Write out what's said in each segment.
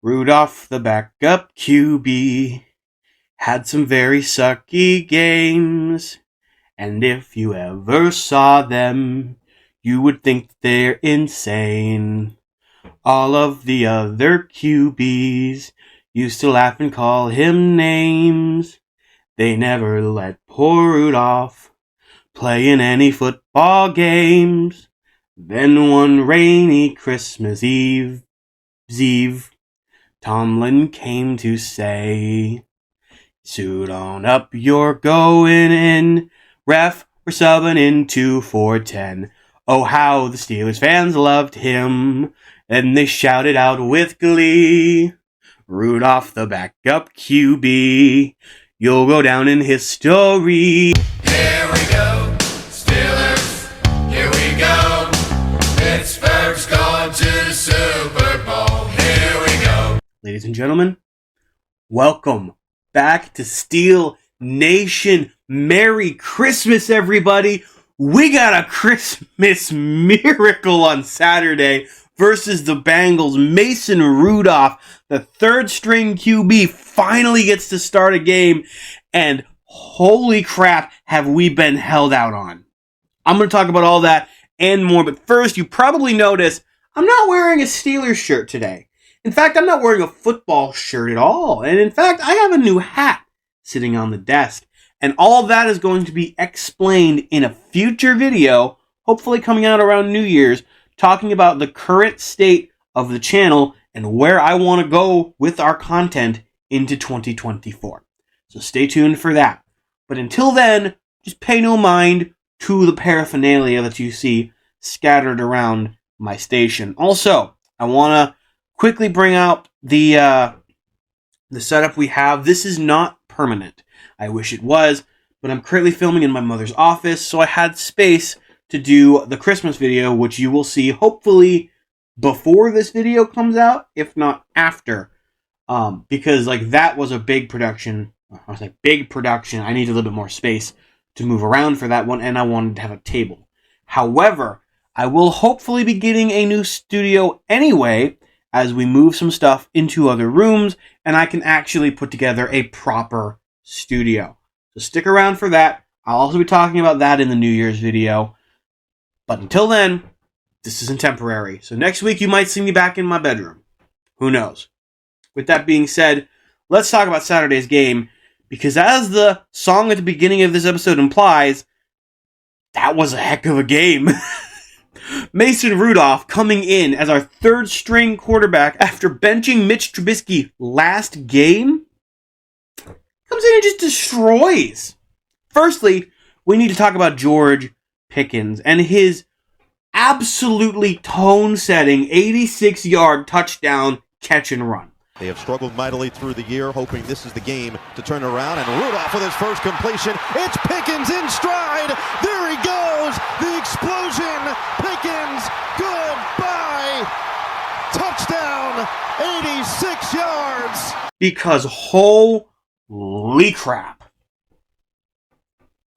Rudolph, the backup QB, had some very sucky games, and if you ever saw them, you would think they're insane. All of the other QBs used to laugh and call him names. They never let poor Rudolph play in any football games. Then one rainy Christmas Eve, Tomlin came to say, "Suit on up, you're going in. Ref, we're subbing in 2 for 10. Oh, how the Steelers fans loved him. Then they shouted out with glee, "Rudolph, the backup QB, you'll go down in history." Here we go, Steelers, here we go. Pittsburgh's going to the Super Bowl. Here we go. Ladies and gentlemen, welcome back to Steel Nation. Merry Christmas, everybody. We got a Christmas miracle on Saturday versus the Bengals. Mason Rudolph, the third-string QB, finally gets to start a game, and holy crap, have we been held out on. I'm going to talk about all that and more, but first, you probably noticed I'm not wearing a Steelers shirt today. In fact, I'm not wearing a football shirt at all, and in fact, I have a new hat sitting on the desk, and all of that is going to be explained in a future video, hopefully coming out around New Year's, talking about the current state of the channel and where I want to go with our content into 2024. So stay tuned for that. But until then, just pay no mind to the paraphernalia that you see scattered around my station. Also, I want to quickly bring out the setup we have. This is not permanent. I wish it was, but I'm currently filming in my mother's office, so I had space to do the Christmas video, which you will see hopefully before this video comes out, if not after, because like that was a big production. I was like, big production. I need a little bit more space to move around for that one, and I wanted to have a table. However, I will hopefully be getting a new studio anyway as we move some stuff into other rooms, and I can actually put together a proper studio. So stick around for that. I'll also be talking about that in the New Year's video. But until then, this isn't temporary. So next week you might see me back in my bedroom. Who knows? With that being said, let's talk about Saturday's game, because as the song at the beginning of this episode implies, that was a heck of a game. Mason Rudolph coming in as our third-string quarterback after benching Mitch Trubisky last game, comes in and just destroys. Firstly, we need to talk about George Pickens and his absolutely tone-setting 86-yard touchdown catch and run. They have struggled mightily through the year, hoping this is the game to turn around. And Rudolph with his first completion. It's Pickens in stride. There he goes. The explosion. Pickens. Goodbye. Touchdown. 86 yards. Because holy crap.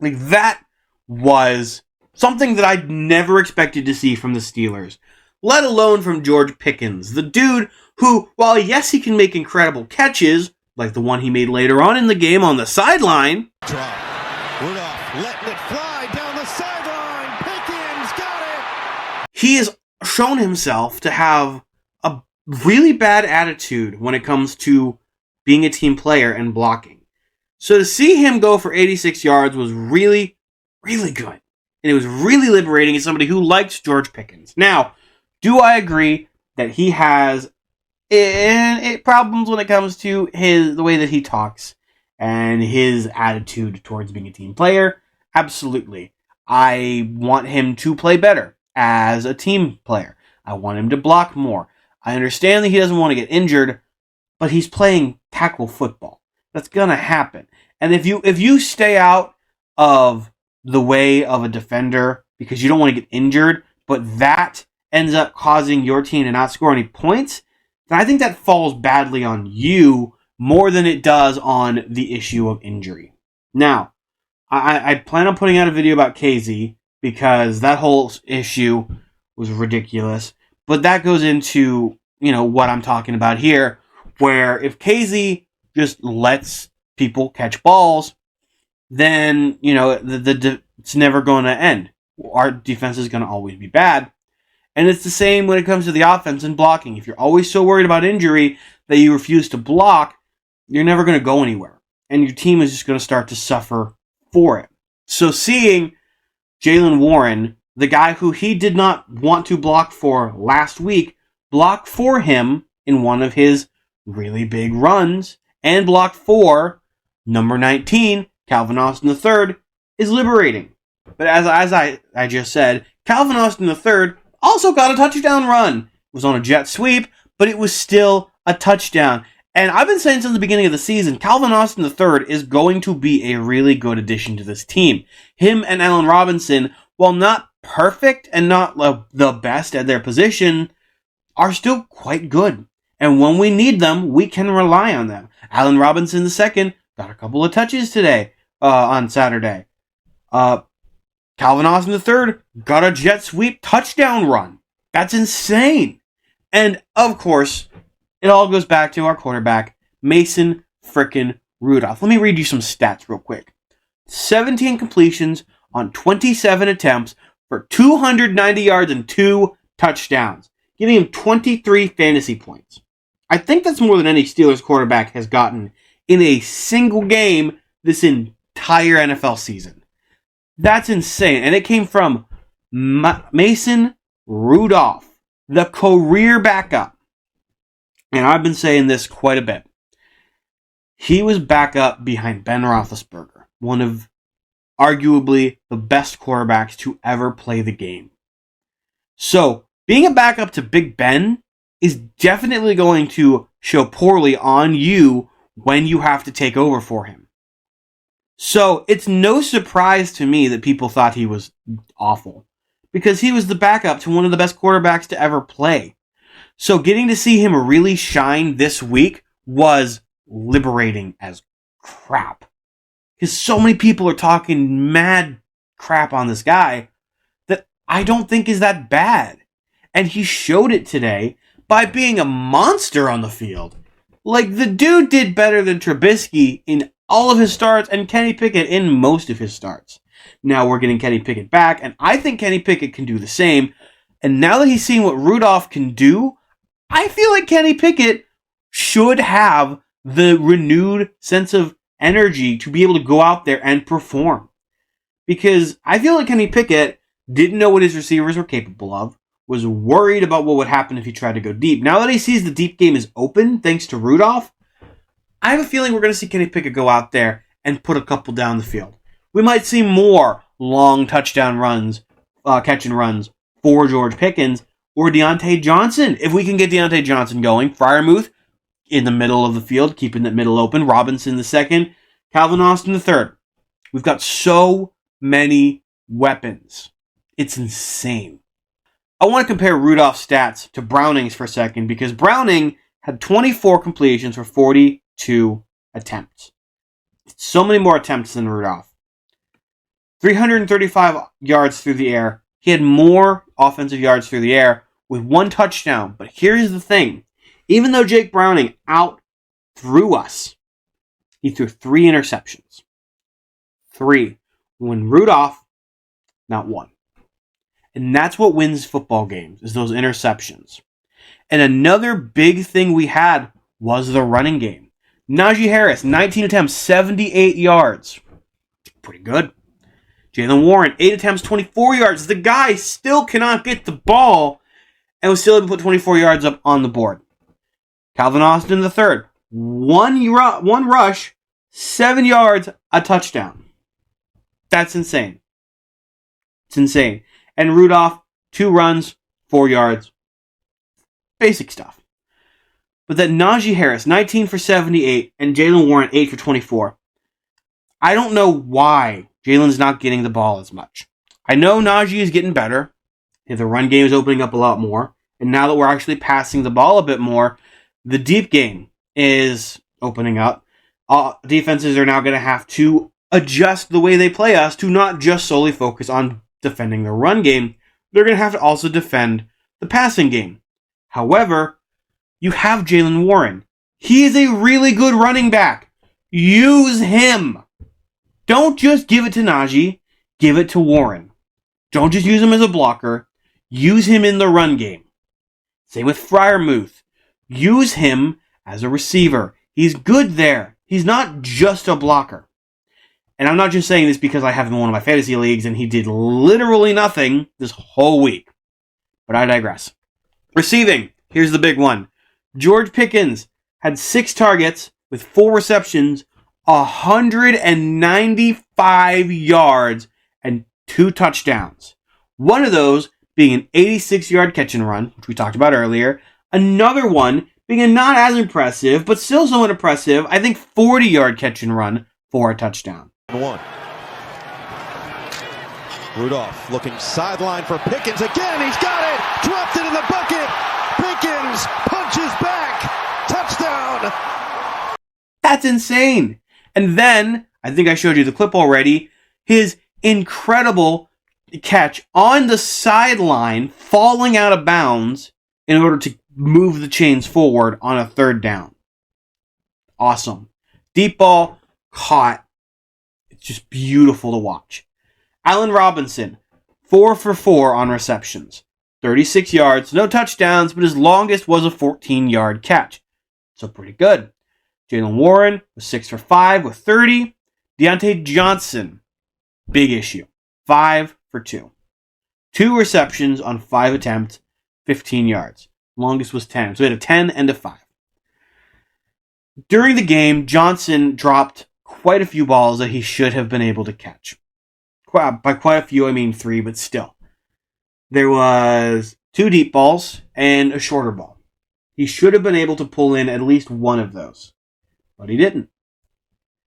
Like, that was something that I'd never expected to see from the Steelers, let alone from George Pickens, the dude who, while yes, he can make incredible catches, like the one he made later on in the game on the sideline. Drop. Rudolph letting it fly down the sideline. Pickens got it. He has shown himself to have a really bad attitude when it comes to being a team player and blocking. So to see him go for 86 yards was really, really good. And it was really liberating as somebody who likes George Pickens. Now, do I agree that he has problems when it comes to the way that he talks and his attitude towards being a team player? Absolutely. I want him to play better as a team player. I want him to block more. I understand that he doesn't want to get injured, but he's playing tackle football. That's gonna happen. And if you stay out of the way of a defender because you don't want to get injured, but that ends up causing your team to not score any points, then I think that falls badly on you more than it does on the issue of injury. Now, I plan on putting out a video about KZ because that whole issue was ridiculous. But that goes into, what I'm talking about here, where if KZ just lets people catch balls, then, it's never going to end. Our defense is going to always be bad. And it's the same when it comes to the offense and blocking. If you're always so worried about injury that you refuse to block, you're never going to go anywhere. And your team is just going to start to suffer for it. So seeing Jaylen Warren, the guy who he did not want to block for last week, block for him in one of his really big runs, and block for number 19, Calvin Austin III, is liberating. But as I just said, Calvin Austin III also got a touchdown run. It was on a jet sweep, but it was still a touchdown. And I've been saying since the beginning of the season, Calvin Austin III is going to be a really good addition to this team. Him and Allen Robinson, while not perfect and not the best at their position, are still quite good. And when we need them, we can rely on them. Allen Robinson II got a couple of touches today on Saturday. Calvin Austin III got a jet sweep touchdown run. That's insane. And, of course, it all goes back to our quarterback, Mason frickin' Rudolph. Let me read you some stats real quick. 17 completions on 27 attempts for 290 yards and 2 touchdowns, giving him 23 fantasy points. I think that's more than any Steelers quarterback has gotten in a single game this entire NFL season. That's insane. And it came from Mason Rudolph, the career backup. And I've been saying this quite a bit. He was backup behind Ben Roethlisberger, one of arguably the best quarterbacks to ever play the game. So, being a backup to Big Ben is definitely going to show poorly on you when you have to take over for him. So, it's no surprise to me that people thought he was awful, because he was the backup to one of the best quarterbacks to ever play. So getting to see him really shine this week was liberating as crap. Because so many people are talking mad crap on this guy that I don't think is that bad. And he showed it today by being a monster on the field. Like, the dude did better than Trubisky in all of his starts and Kenny Pickett in most of his starts. Now we're getting Kenny Pickett back, and I think Kenny Pickett can do the same. And now that he's seen what Rudolph can do, I feel like Kenny Pickett should have the renewed sense of energy to be able to go out there and perform. Because I feel like Kenny Pickett didn't know what his receivers were capable of, was worried about what would happen if he tried to go deep. Now that he sees the deep game is open, thanks to Rudolph, I have a feeling we're going to see Kenny Pickett go out there and put a couple down the field. We might see more long touchdown runs, catch and runs for George Pickens, or Deontay Johnson, if we can get Deontay Johnson going. Freiermuth in the middle of the field, keeping that middle open. Robinson II, Calvin Austin III. We've got so many weapons. It's insane. I want to compare Rudolph's stats to Browning's for a second, because Browning had 24 completions for 42 attempts. So many more attempts than Rudolph. 335 yards through the air. He had more offensive yards through the air with 1 touchdown. But here's the thing. Even though Jake Browning out-threw us, he threw 3 interceptions. 3. When Rudolph, not 1. And that's what wins football games, is those interceptions. And another big thing we had was the running game. Najee Harris, 19 attempts, 78 yards. Pretty good. Jaylen Warren, 8 attempts, 24 yards. The guy still cannot get the ball and was still able to put 24 yards up on the board. Calvin Austin III, one rush, 7 yards, a touchdown. That's insane. It's insane. And Rudolph, 2 runs, 4 yards. Basic stuff. But that Najee Harris, 19 for 78, and Jaylen Warren, 8 for 24. I don't know why Jalen's not getting the ball as much. I know Najee is getting better. The run game is opening up a lot more. And now that we're actually passing the ball a bit more, the deep game is opening up. Defenses are now going to have to adjust the way they play us to not just solely focus on defending the run game. They're going to have to also defend the passing game. However, you have Jaylen Warren. He is a really good running back. Use him. Don't just give it to Najee. Give it to Warren. Don't just use him as a blocker. Use him in the run game. Same with Freiermuth. Use him as a receiver. He's good there. He's not just a blocker. And I'm not just saying this because I have him in one of my fantasy leagues and he did literally nothing this whole week. But I digress. Receiving. Here's the big one. George Pickens had 6 targets with 4 receptions, 195 yards, and 2 touchdowns. One of those being an 86-yard catch and run, which we talked about earlier. Another one being a not as impressive, but still somewhat impressive, I think 40-yard catch and run for a touchdown. 1. Rudolph looking sideline for Pickens again. He's got it. Dropped it in the bucket. Pickens punches back. Touchdown. That's insane. And then, I think I showed you the clip already, his incredible catch on the sideline, falling out of bounds in order to move the chains forward on a 3rd down. Awesome. Deep ball, caught. It's just beautiful to watch. Allen Robinson, 4 for 4 on receptions. 36 yards, no touchdowns, but his longest was a 14-yard catch. So pretty good. Jaylen Warren was 6 for 5 with 30. Deontay Johnson, big issue. 5 for 2. 2 receptions on 5 attempts, 15 yards. Longest was 10. So he had a 10 and a 5. During the game, Johnson dropped quite a few balls that he should have been able to catch. By quite a few, I mean 3, but still. There was 2 deep balls and a shorter ball. He should have been able to pull in at least one of those, but he didn't.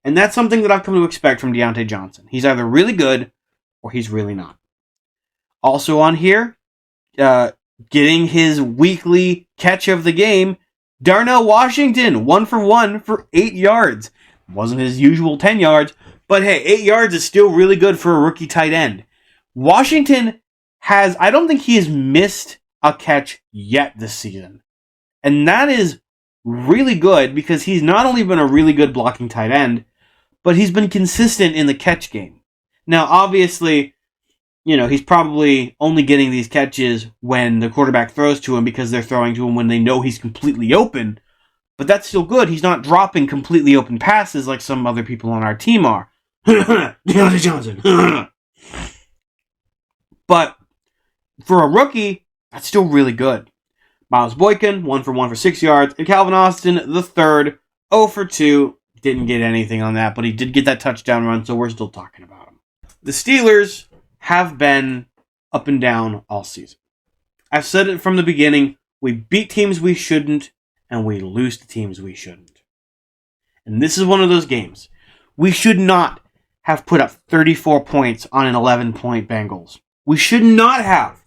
And that's something that I've come to expect from Deontay Johnson. He's either really good or he's really not. Also on here, getting his weekly catch of the game, Darnell Washington, 1 for 1 for 8 yards. Wasn't his usual 10 yards, but hey, 8 yards is still really good for a rookie tight end. Washington I don't think he has missed a catch yet this season. And that is really good because he's not only been a really good blocking tight end, but he's been consistent in the catch game. Now, obviously, he's probably only getting these catches when the quarterback throws to him because they're throwing to him when they know he's completely open. But that's still good. He's not dropping completely open passes like some other people on our team are. Deontay Johnson. But for a rookie, that's still really good. Miles Boykin, 1 for 1 for 6 yards. And Calvin Austin, the third, 0 for 2. Didn't get anything on that, but he did get that touchdown run, so we're still talking about him. The Steelers have been up and down all season. I've said it from the beginning. We beat teams we shouldn't, and we lose to teams we shouldn't. And this is one of those games. We should not have put up 34 points on an 11-point Bengals. We should not have.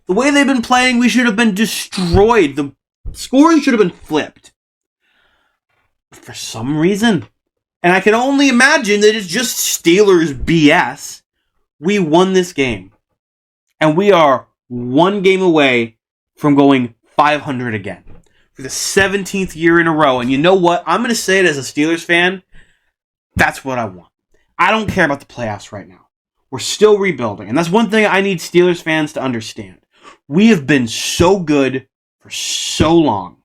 The way they've been playing, we should have been destroyed. The scoring should have been flipped. But for some reason, and I can only imagine that it's just Steelers BS, we won this game. And we are 1 game away from going 500 again. For the 17th year in a row. And you know what? I'm going to say it as a Steelers fan. That's what I want. I don't care about the playoffs right now. We're still rebuilding. And that's one thing I need Steelers fans to understand. We have been so good for so long.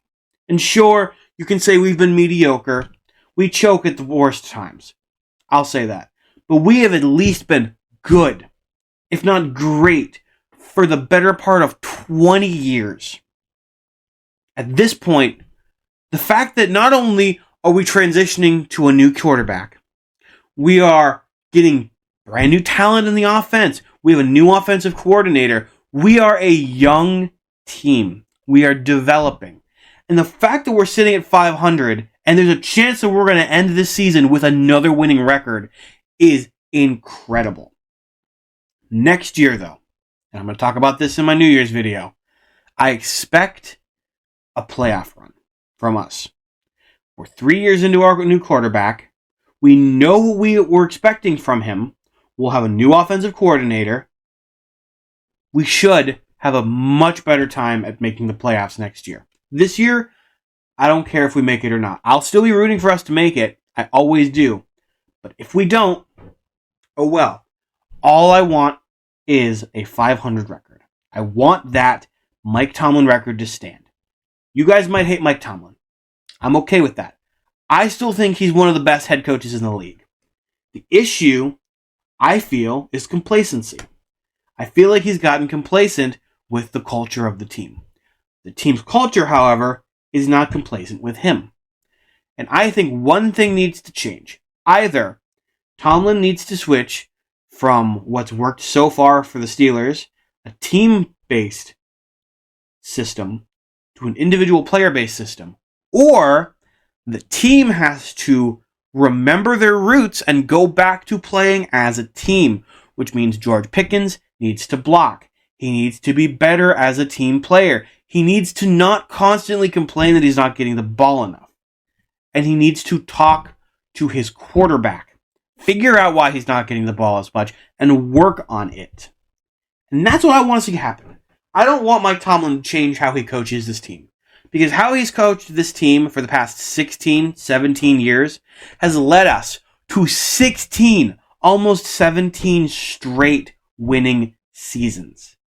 And sure, you can say we've been mediocre. We choke at the worst times. I'll say that. But we have at least been good, if not great, for the better part of 20 years. At this point, the fact that not only are we transitioning to a new quarterback, we are getting brand new talent in the offense. We have a new offensive coordinator. We are a young team. We are developing. And the fact that we're sitting at 500 and there's a chance that we're going to end this season with another winning record is incredible. Next year, though, and I'm going to talk about this in my New Year's video, I expect a playoff run from us. We're 3 years into our new quarterback. We know what we're expecting from him. We'll have a new offensive coordinator. We should have a much better time at making the playoffs next year. This year, I don't care if we make it or not. I'll still be rooting for us to make it. I always do. But if we don't, oh well. All I want is a 500 record. I want that Mike Tomlin record to stand. You guys might hate Mike Tomlin. I'm okay with that. I still think he's one of the best head coaches in the league. The issue, I feel, is complacency. I feel like he's gotten complacent with the culture of the team. The team's culture, however, is not complacent with him. And I think one thing needs to change. Either Tomlin needs to switch from what's worked so far for the Steelers, a team-based system, to an individual player-based system, or the team has to remember their roots and go back to playing as a team, which means George Pickens needs to block. He needs to be better as a team player. He needs to not constantly complain that he's not getting the ball enough. And he needs to talk to his quarterback, figure out why he's not getting the ball as much, and work on it. And that's what I want to see happen. I don't want Mike Tomlin to change how he coaches this team. Because how he's coached this team for the past 16, 17 years has led us to 16, almost 17 straight winning seasons.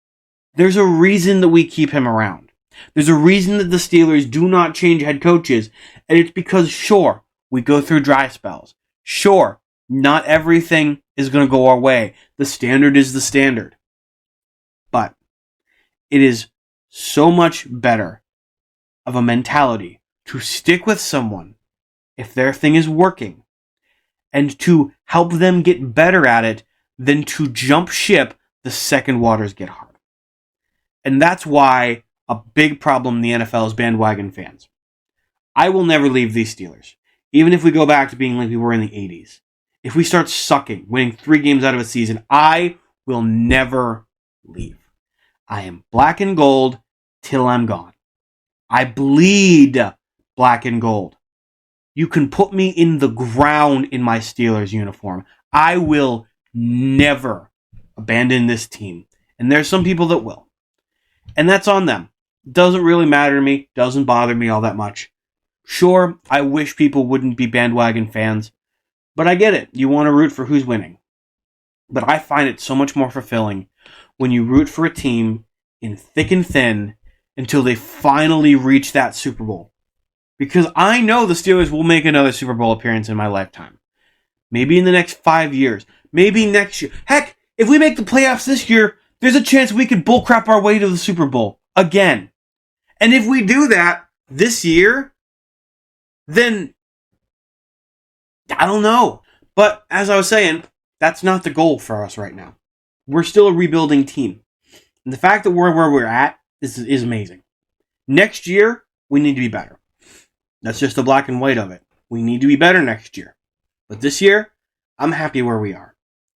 There's a reason that we keep him around. There's a reason that the Steelers do not change head coaches, and it's because, sure, we go through dry spells. Sure, not everything is going to go our way. The standard is the standard. But it is so much better of a mentality to stick with someone if their thing is working and to help them get better at it than to jump ship the second waters get hard. And that's why a big problem in the NFL is bandwagon fans. I will never leave these Steelers, even if we go back to being like we were in the 80s. If we start sucking, winning 3 games out of a season, I will never leave. I am black and gold till I'm gone. I bleed black and gold. You can put me in the ground in my Steelers uniform. I will never abandon this team. And there's some people that will. And that's on them. Doesn't really matter to me. Doesn't bother me all that much. Sure, I wish people wouldn't be bandwagon fans. But I get it. You want to root for who's winning. But I find it so much more fulfilling when you root for a team in thick and thin until they finally reach that Super Bowl. Because I know the Steelers will make another Super Bowl appearance in my lifetime. Maybe in the next 5 years. Maybe next year. Heck, if we make the playoffs this year, there's a chance we could bullcrap our way to the Super Bowl. Again. And if we do that this year, then I don't know. But as I was saying, that's not the goal for us right now. We're still a rebuilding team. And the fact that we're where we're at is amazing. Next year, we need to be better. That's just the black and white of it. We need to be better next year. But this year, I'm happy where we are.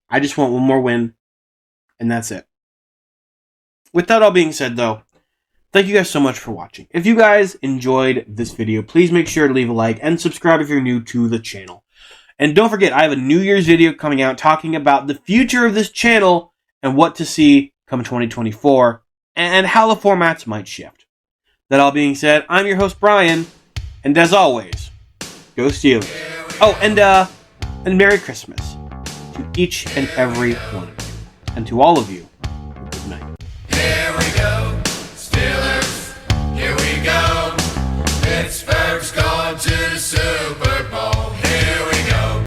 I just want one more win, and that's it. With that all being said, though, thank you guys so much for watching. If you guys enjoyed this video, please make sure to leave a like and subscribe if you're new to the channel. And don't forget, I have a New Year's video coming out talking about the future of this channel and what to see come 2024 and how the formats might shift. That all being said, I'm your host, Brian, and as always, go Steelers. Oh, and Merry Christmas to each and every one of you. And to all of you, good night. Here we go, Steelers, here we go. Pittsburgh's going to the Super